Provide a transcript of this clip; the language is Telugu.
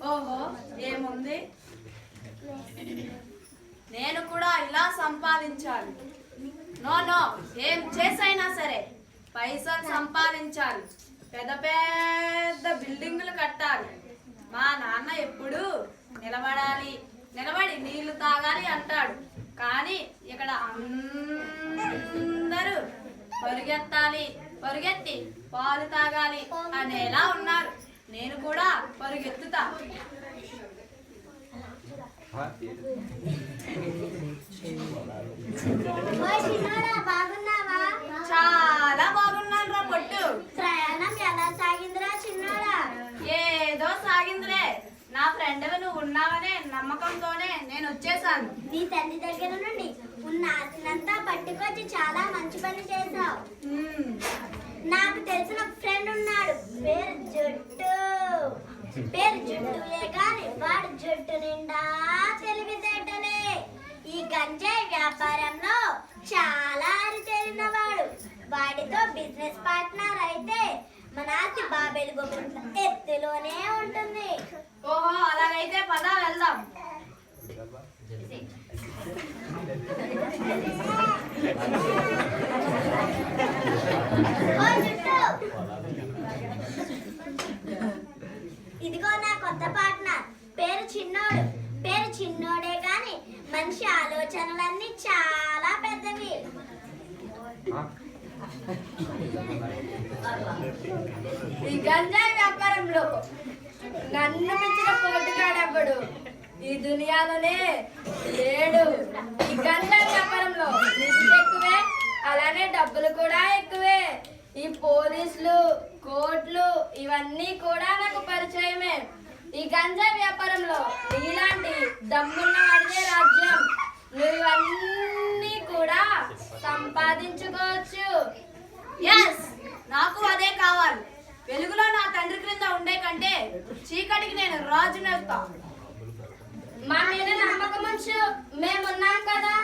ఓహో, ఏముంది? నేను కూడా ఇలా సంపాదించాలి. నో నో, ఏం చేసైనా సరే పైసలు సంపాదించాలి. పెద్ద పెద్ద బిల్డింగులు కట్టాలి. మా నాన్న ఎప్పుడు నిలబడి నీళ్లు తాగాలి అంటాడు. కానీ ఇక్కడ అందరూ పరుగెత్తి పాలు తాగాలి అనేలా ఉన్నారు. నేను కూడా పరుగెత్తుతా. చాలా బాగున్నాను రా పొట్టు. ప్రయాణం ఎలా సాగిందిరా చిన్నోడా? ఏదో సాగిందిలే. నా ఫ్రెండ్ నువ్వు ఉన్నావనే నమ్మకంతోనే నేను వచ్చేసాను. నీ తండ్రి దగ్గర నుండి ఉన్న ఆస్తినంతా పట్టుకొచ్చి చాలా మంచి పని చేశావు. నాకు తెలిసిన ఫ్రెండ్ ఉన్నాడు, పేరు జుట్టులే కానీ వాడు జుట్టు నిండా తెలివితేటలే. ఈ గంజాయి వ్యాపారంలో చాలా అరితేరినవాడు. వాడితో బిజినెస్ పార్ట్నర్ అయితే మన ఆస్తి బాబేలు గొప్ప ఎత్తులోనే ఉంటుంది. ఓహో, అలాగైతే పద వెళ్దాం. ఇదిగో నా కొత్త పార్ట్నర్, పేరు చిన్నోడే కానీ మనిషి ఆలోచనలన్నీ చాలా పెద్దవి. ఈ గంజాయి వ్యాపారంలో నన్ను మించిన పోటీగాడెవ్వడు ఈ దునియాలోనే లేడు. ఈ గంజాయి వ్యాపారంలో రిస్క్ ఎక్కువే, అలానే డబ్బులు కూడా ఎక్కువే. ఈ పోలీసులు, కోర్టులు ఇవన్నీ కూడా నాకు పరిచయమే. ఈ గంజాయి వ్యాపారంలో నీలాంటి దమ్మున్న వాడిదే రాజ్యం. నువ్వు ఇవన్నీ కూడా సంపాదించుకోవచ్చు. ఎస్, నాకు అదే కావాలి. వెలుగులో నా తండ్రి క్రింద ఉండే కంటే చీకటికి నేను రాజునవుతా. మా మీద నమ్మకం ఉంచు, మేమున్నాం కదా.